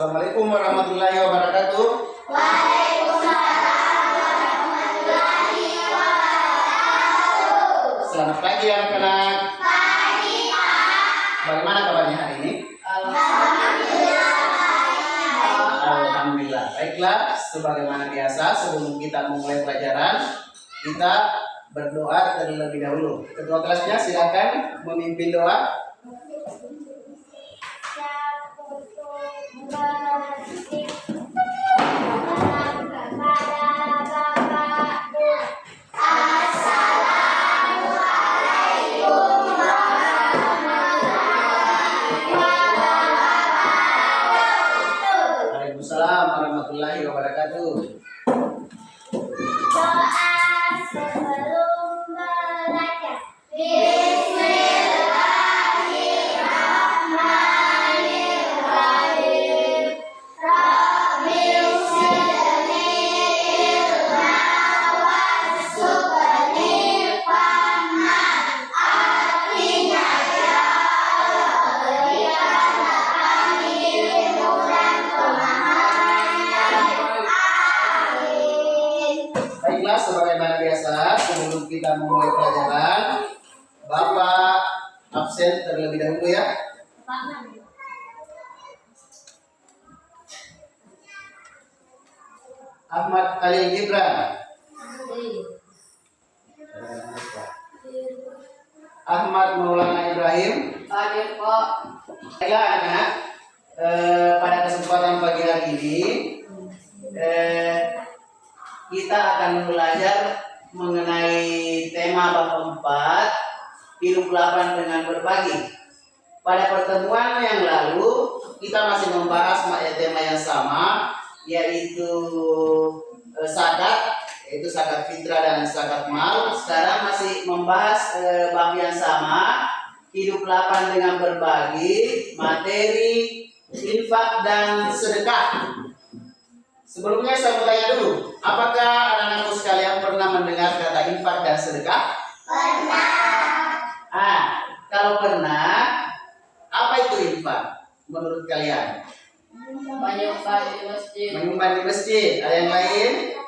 Assalamualaikum warahmatullahi wabarakatuh. Waalaikumsalam warahmatullahi wabarakatuh. Selamat pagi anak-anak. Pagi, Pak. Bagaimana kabarnya hari ini? Alhamdulillah. Alhamdulillah. Baiklah, sebagaimana biasa sebelum kita memulai pelajaran, kita berdoa terlebih dahulu. Ketua kelasnya silakan memimpin doa. Waalaikumsalam warahmatullahi wabarakatuh. Doa sebelum belajar. Bismillahirrahmanirrahim. Rabbil zidni ilma warzuqni fahma. Artinya ya Allah, berikanlah kami ilmu dan pemahaman. Amin. Baiklah, sebagaimana biasa sebelum kita memulai pelajaran, Bapak absen terlebih dahulu ya. Ahmad Khalil Gibran. Ahmad Maulana Ibrahim. Hadir, Pak. Baiklah anak-anak, pada kesempatan pagi hari ini kita akan belajar mengenai tema bab 4, hidup lapang dengan berbagi. Pada pertemuan yang lalu kita masih membahas tema yang sama, yaitu zakat, yaitu zakat fitrah dan zakat mal. Sekarang masih membahas bab yang sama, hidup lapang dengan berbagi, materi, infak dan sedekah. Sebelumnya saya mau tanya dulu, apakah anak-anakku sekalian pernah mendengar kata infak dan sedekah? Pernah. Kalau pernah, apa itu infak menurut kalian? Menyumbang di masjid. Menyumbang di masjid. Ada yang lain?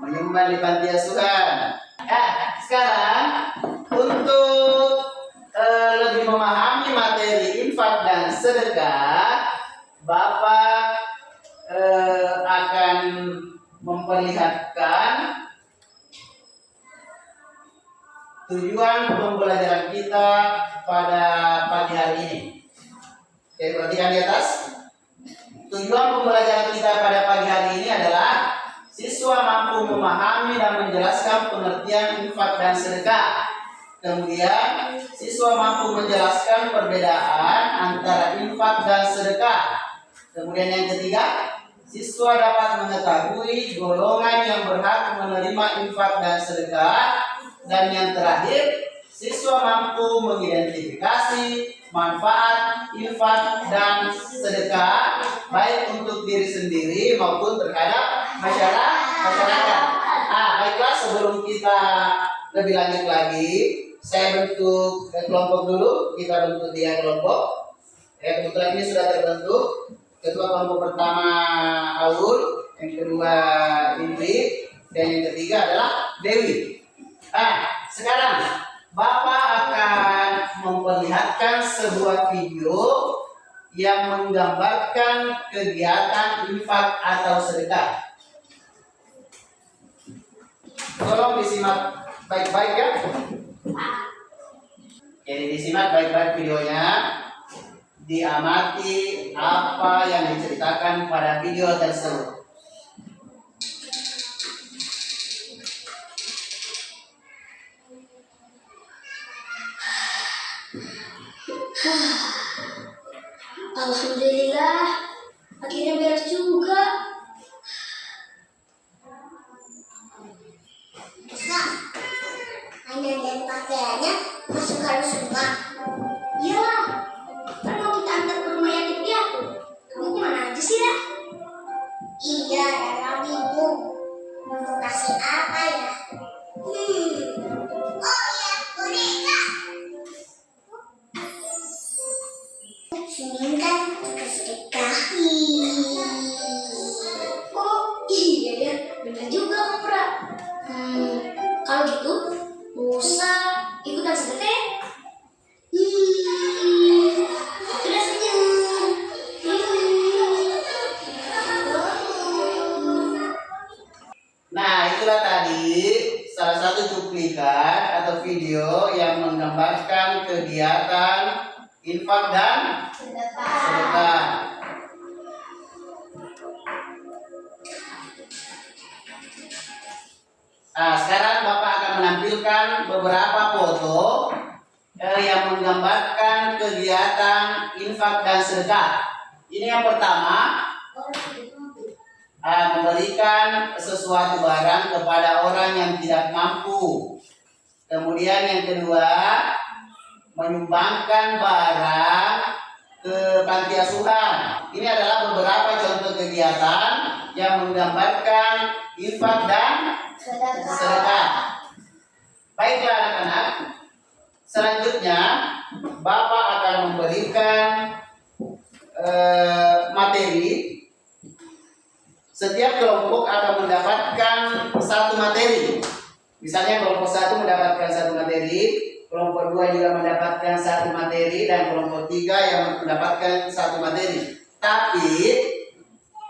Menyumbang di panti asuhan. Sekarang untuk lebih memahami materi infak dan sedekah, Bapak akan memperlihatkan tujuan pembelajaran kita pada pagi hari ini. Oke, perhatikan di atas. Tujuan pembelajaran kita pada pagi hari ini adalah siswa mampu memahami dan menjelaskan pengertian infak dan sedekah. Kemudian, siswa mampu menjelaskan perbedaan antara infak dan sedekah. Kemudian yang ketiga, siswa dapat mengetahui golongan yang berhak menerima infak dan sedekah. Dan yang terakhir, siswa mampu mengidentifikasi manfaat infak dan sedekah baik untuk diri sendiri maupun terhadap masyarakat. Baiklah, sebelum kita lebih lanjut lagi, saya bentuk kelompok dulu. Kita bentuk 3 kelompok. Kebetulan ini sudah terbentuk. Ketua kelompok pertama Aul, yang kedua Indri, dan yang ketiga adalah Dewi. Sekarang Bapak akan memperlihatkan sebuah video yang menggambarkan kegiatan infak atau sedekah. Tolong disimak baik-baik ya. Jadi disimak baik-baik videonya. Diamati apa yang diceritakan pada video tersebut. Alhamdulillah, akhirnya beres juga. Bisa, mainan dan pakaiannya masuk harus semua. Iyalah, kan mau kita antar ke rumah yatim piatu. Kamu kemana aja sih, lah? Iya, Rara bingung. Mau kasih apa ya? Oh iya, boneka. Senin kan sedekah. satu cuplikan atau video yang menggambarkan kegiatan infak dan sedekah. Nah, sekarang Bapak akan menampilkan beberapa foto yang menggambarkan kegiatan infak dan sedekah. Ini yang pertama, memberikan sesuatu barang kepada orang yang tidak mampu. Kemudian yang kedua, menyumbangkan barang ke panti asuhan. Ini adalah beberapa contoh kegiatan yang menggambarkan infak dan sedekah. Baiklah anak-anak, selanjutnya Bapak akan memberikan materi. Setiap kelompok akan mendapatkan satu materi. Misalnya kelompok 1 mendapatkan satu materi, kelompok 2 juga mendapatkan satu materi, dan kelompok 3 yang mendapatkan satu materi. Tapi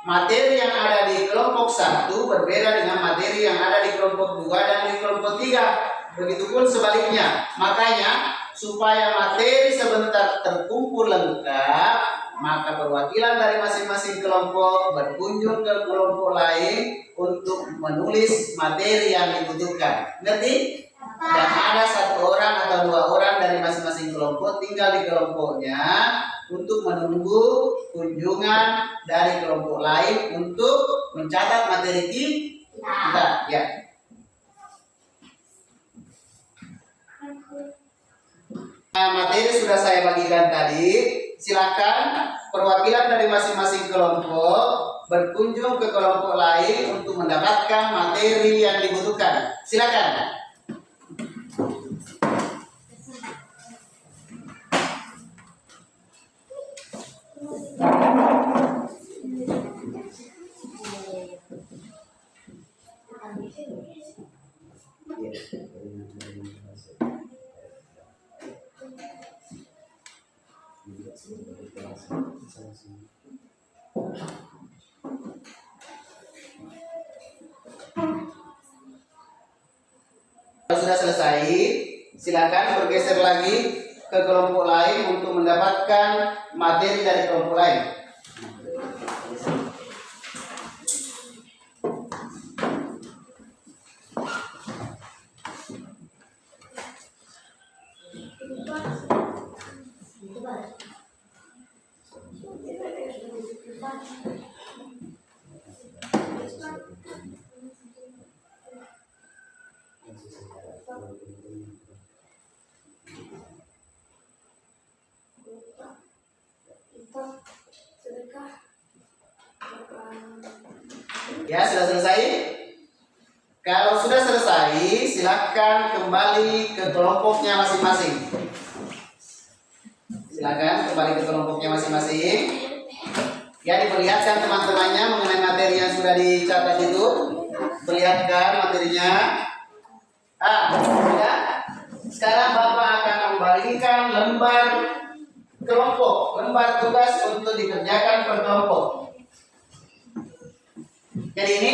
materi yang ada di kelompok 1 berbeda dengan materi yang ada di kelompok 2 dan di kelompok 3. Begitupun sebaliknya. Makanya supaya materi sebentar terkumpul lengkap, maka perwakilan dari masing-masing kelompok berkunjung ke kelompok lain untuk menulis materi yang dibutuhkan. Ngerti? Dan ada 1 orang atau 2 orang dari masing-masing kelompok tinggal di kelompoknya untuk menunggu kunjungan dari kelompok lain untuk mencatat materi kita. Ya. Materi sudah saya bagikan tadi. Silakan perwakilan dari masing-masing kelompok berkunjung ke kelompok lain untuk mendapatkan materi yang dibutuhkan. Silakan. Kalau sudah selesai, silakan bergeser lagi ke kelompok lain untuk mendapatkan materi dari kelompok lain. Ya, sudah selesai? Kalau sudah selesai, silakan kembali ke kelompoknya masing-masing. Silakan kembali ke kelompoknya masing-masing. Ya, diperlihatkan teman-temannya mengenai materi yang sudah dicatat itu. Perlihatkan materinya. Sudah. Sekarang Bapak akan membagikan lembar kelompok, lembar tugas untuk dikerjakan per kelompok. Jadi ini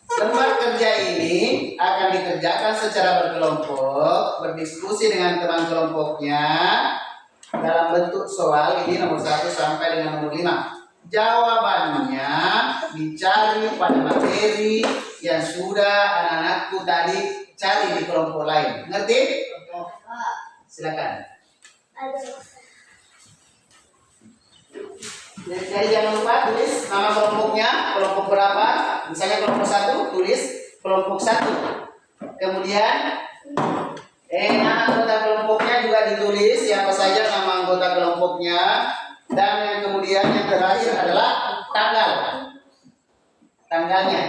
lembar kerja ini akan dikerjakan secara berkelompok, berdiskusi dengan teman kelompoknya dalam bentuk soal. Ini nomor 1 sampai dengan nomor 5. Jawabannya dicari pada materi yang sudah anak-anakku tadi cari di kelompok lain. Ngerti? Silakan. Jadi jangan lupa tulis nama kelompoknya, kelompok berapa. Misalnya kelompok 1, tulis kelompok 1. Kemudian nama anggota kelompoknya juga ditulis, siapa saja nama anggota kelompoknya. Dan yang kemudian yang terakhir adalah tanggalnya.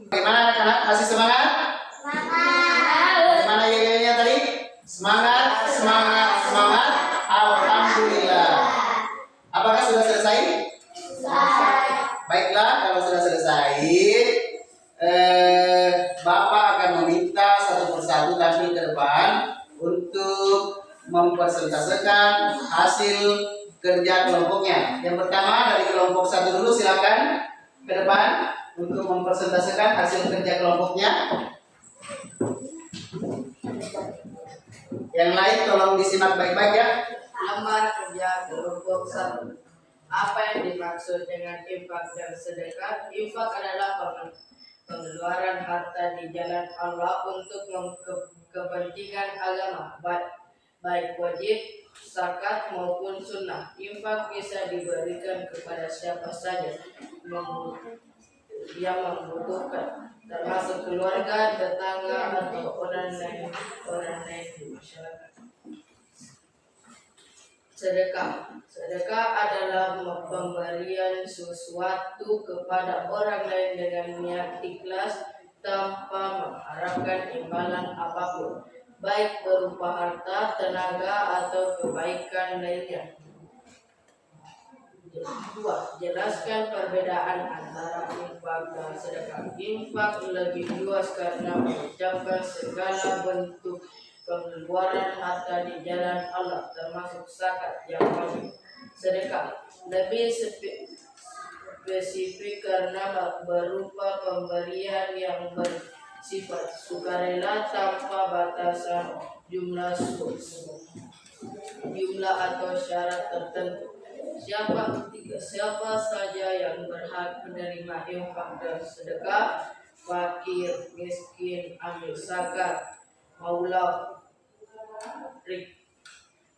Bagaimana anak-anak? Masih semangat? Semangat. Bagaimana ya tadi? Semangat, semangat, semangat. Bapak akan meminta satu persatu tampil ke depan untuk mempresentasekan hasil kerja kelompoknya. Yang pertama dari kelompok 1 dulu, silakan ke depan untuk mempresentasekan hasil kerja kelompoknya. Yang lain tolong disimak baik-baik ya. Lembar kerja kelompok 1. Apa yang dimaksud dengan infak dan sedekah? Infak adalah pengeluaran harta di jalan Allah untuk kepentingan agama, baik wajib, zakat maupun sunnah. Infak bisa diberikan kepada siapa saja yang membutuhkan, termasuk keluarga, tetangga, atau orang lain di masyarakat. Sedekah adalah pemberian sesuatu kepada orang lain dengan niat ikhlas tanpa mengharapkan imbalan apapun, baik berupa harta, tenaga, atau kebaikan lainnya. 2. Jelaskan perbedaan antara infak dan sedekah. Infak lebih luas karena mengucapkan segala bentuk pengeluaran harta di jalan Allah, termasuk zakat yang wajib. Sedekah lebih spesifik karena berupa pemberian yang bersifat sukarela tanpa batasan jumlah atau syarat tertentu. Siapa saja yang berhak menerima infak dan sedekah: fakir, miskin, amil zakat, maula,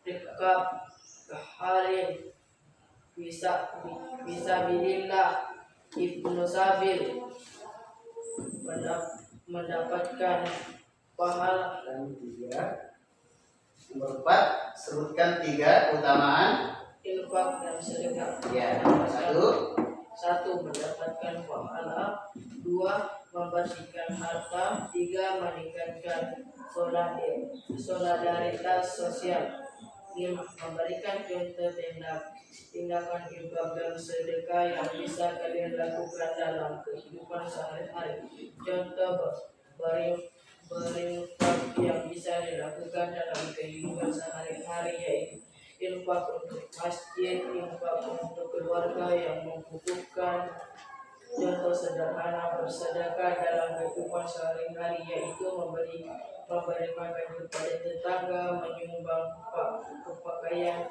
rikab, kaharin, fisabilillah, ibnu sabil, mendapatkan pahala. Nomor 4, sebutkan 3 keutamaan Infak dan sedekah. ya. 1. Mendapatkan pahala. 2. Membersihkan harta. 3. Meningkatkan solidaritas sosial. 5. Memberikan contoh tindakan infak dan sedekah yang bisa kalian lakukan dalam kehidupan sehari-hari. Contoh berinfak yang bisa dilakukan dalam kehidupan sehari-hari yaitu infak untuk masjid, infak untuk keluarga yang membutuhkan. Contoh sederhana bersedekah dalam kehidupan sehari-hari yaitu memberi makan kepada tetangga, menyumbang pakaian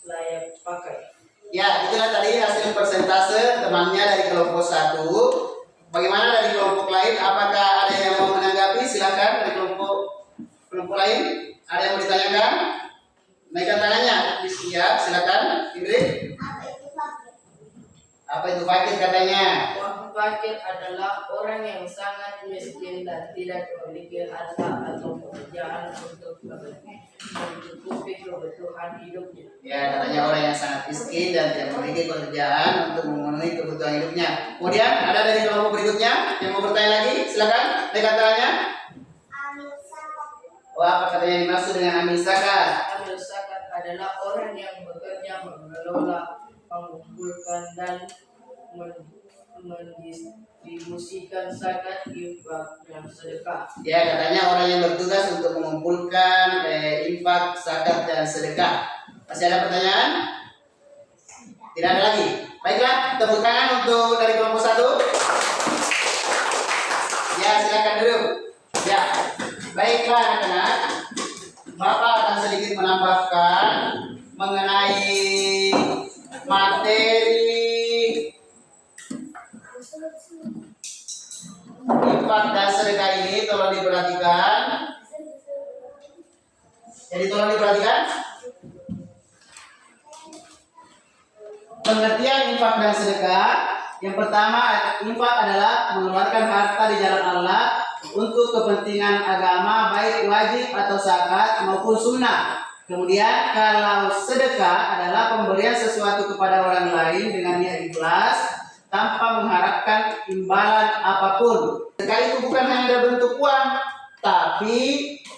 layak pakai. Ya, itulah tadi hasil persentase temannya dari kelompok 1. Bagaimana dari kelompok lain? Apakah ada yang mau menanggapi? Silakan dari kelompok lain. Ada yang mau ditanyakan? Naikkan tangannya. Ya, silakan. Ingrid. Apa itu fakir katanya? Fakir adalah orang yang sangat miskin dan tidak memiliki harta atau pekerjaan untuk mencukupi kebutuhan hidupnya. Ya, katanya orang yang sangat miskin dan tidak memiliki pekerjaan untuk memenuhi kebutuhan hidupnya. Kemudian ada dari kelompok berikutnya yang mau bertanya lagi, silakan. Naikkan tangannya. Apa katanya dimaksud dengan amil zakat? Amil zakat adalah orang yang bekerja mengelola, mengumpulkan dan mendistribusikan zakat, infak, dan sedekah. Ya, katanya orang yang bertugas untuk mengumpulkan infak, zakat, dan sedekah. Masih ada pertanyaan? Tidak ada lagi. Baiklah, tepuk tangan untuk dari kelompok 1. Ya, silakan duduk. Ya, baiklah anak-anak. Bapak akan sedikit menambahkan mengenai materi infak dan sedekah ini. Tolong diperhatikan. Jadi tolong diperhatikan. Pengertian infak dan sedekah. Yang pertama, infak adalah mengeluarkan harta di jalan Allah untuk kepentingan agama, baik wajib atau zakat maupun sunnah. Kemudian kalau sedekah adalah pemberian sesuatu kepada orang lain dengan niat ikhlas tanpa mengharapkan imbalan apapun. Sedekah itu bukan hanya dalam bentuk uang, tapi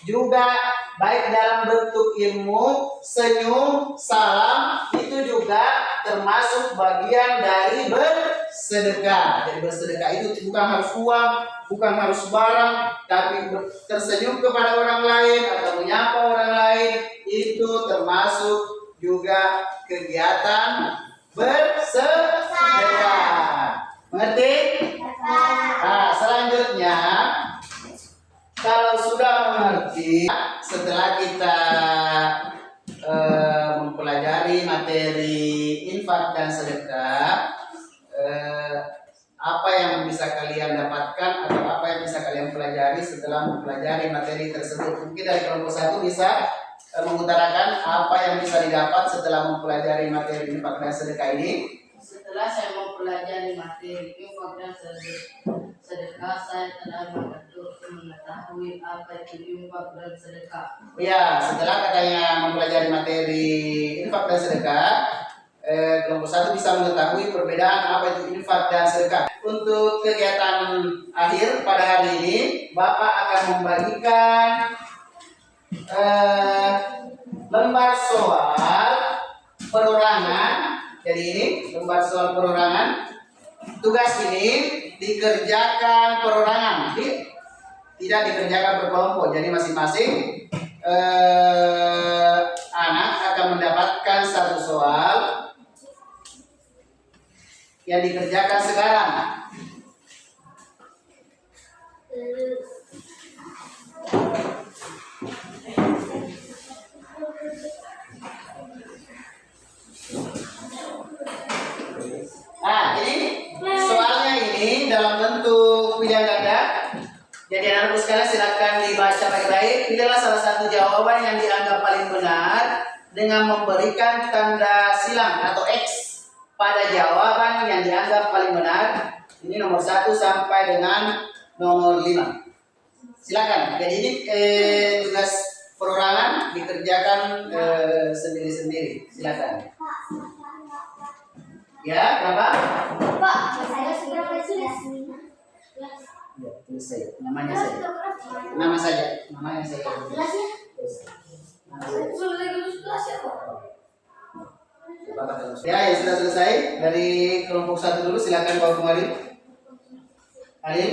juga baik dalam bentuk ilmu, senyum, salam, itu juga termasuk bagian dari bersedekah. Jadi bersedekah itu bukan harus uang, bukan harus barang, tapi tersenyum kepada orang lain atau menyapa orang lain itu termasuk juga kegiatan bersedekah. Mengerti? Nah, selanjutnya kalau sudah mengerti, setelah kita mempelajari materi infak dan sedekah, apa yang bisa kalian dapatkan atau apa yang bisa kalian pelajari setelah mempelajari materi tersebut? Mungkin dari kelompok 1 bisa mengutarakan apa yang bisa didapat setelah mempelajari materi infak dan sedekah ini. Setelah saya mempelajari materi infak dan sedekah, saya telah mengetahui apa itu infak dan sedekah. Ya, setelah katanya mempelajari materi infak dan sedekah, kelompok 1 bisa mengetahui perbedaan apa itu infak dan sedekah. Untuk kegiatan akhir pada hari ini, Bapak akan membagikan lembar soal perorangan. Jadi ini lembar soal perorangan. Tugas ini dikerjakan perorangan, tidak dikerjakan berkelompok. Jadi masing-masing anak akan mendapatkan satu soal yang dikerjakan sekarang. Nah, ini soalnya ini dalam bentuk pilihan ganda. Jadi anak-anakku sekalian silakan dibaca baik-baik. Pilihlah salah satu jawaban yang dianggap paling benar dengan memberikan tanda silang atau X pada jawaban yang dianggap paling benar. Ini nomor 1 sampai dengan nomor 5. Silakan. Jadi ini tugas perorangan dikerjakan sendiri-sendiri. Silakan. Ya, berapa? Pak, saya sudah tulis. Ya, tulis saja. Namanya saja. Nama saja. Namanya saja. Jelas ya? Nama saja. Sudah tulis kelas ya, Pak? Ya, yang sudah selesai dari kelompok 1 dulu silakan bawa kembali. Adil.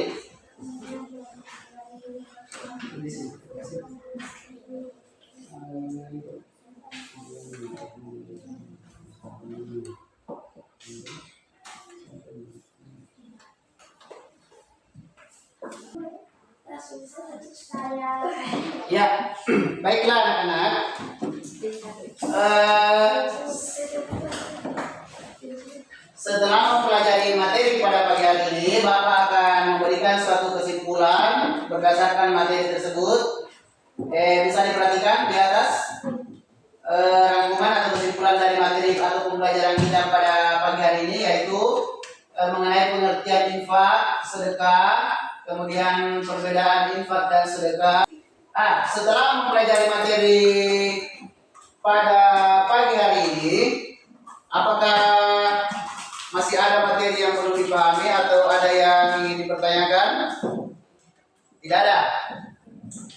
Di sini. Terima kasih. Ya, baiklah anak-anak. Setelah mempelajari materi pada pagi hari ini, Bapak akan memberikan suatu kesimpulan berdasarkan materi tersebut. Bisa diperhatikan di atas rangkuman atau kesimpulan dari materi atau pembelajaran kita pada pagi hari ini, yaitu mengenai pengertian infak, sedekah, kemudian perbedaan infak dan sedekah. Setelah mempelajari materi pada pagi hari ini, apakah masih ada materi yang perlu dipahami atau ada yang ingin dipertanyakan? Tidak ada.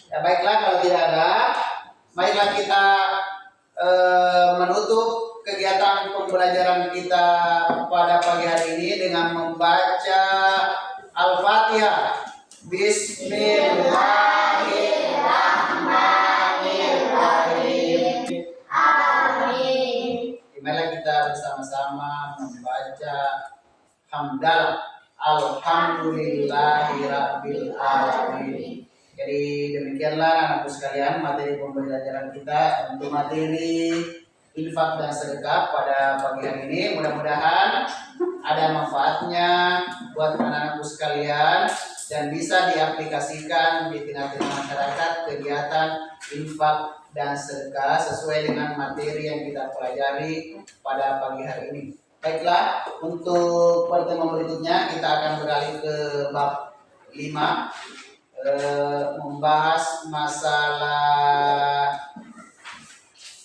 Ya baiklah, kalau tidak ada, marilah kita menutup kegiatan pembelajaran kita pada pagi hari ini dengan membaca Al-Fatihah. Bismillahirrahmanirrahim. Amin. Marilah kita bersama-sama membaca hamdalah. Alhamdulillahirabbil alamin. Jadi demikianlah anakku sekalian materi pembelajaran kita untuk materi infak dan sedekah pada pagi hari ini. Mudah-mudahan ada manfaatnya buat anak-anakku sekalian dan bisa diaplikasikan di tengah-tengah masyarakat kegiatan infak dan sedekah sesuai dengan materi yang kita pelajari pada pagi hari ini. Baiklah, untuk pertemuan berikutnya kita akan beralih ke bab 5, membahas masalah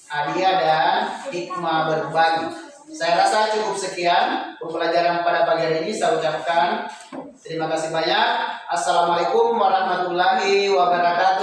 hadiah dan hikmah berbagi. Saya rasa cukup sekian pembelajaran pada pagi hari ini. Saya ucapkan terima kasih banyak. Assalamualaikum warahmatullahi wabarakatuh.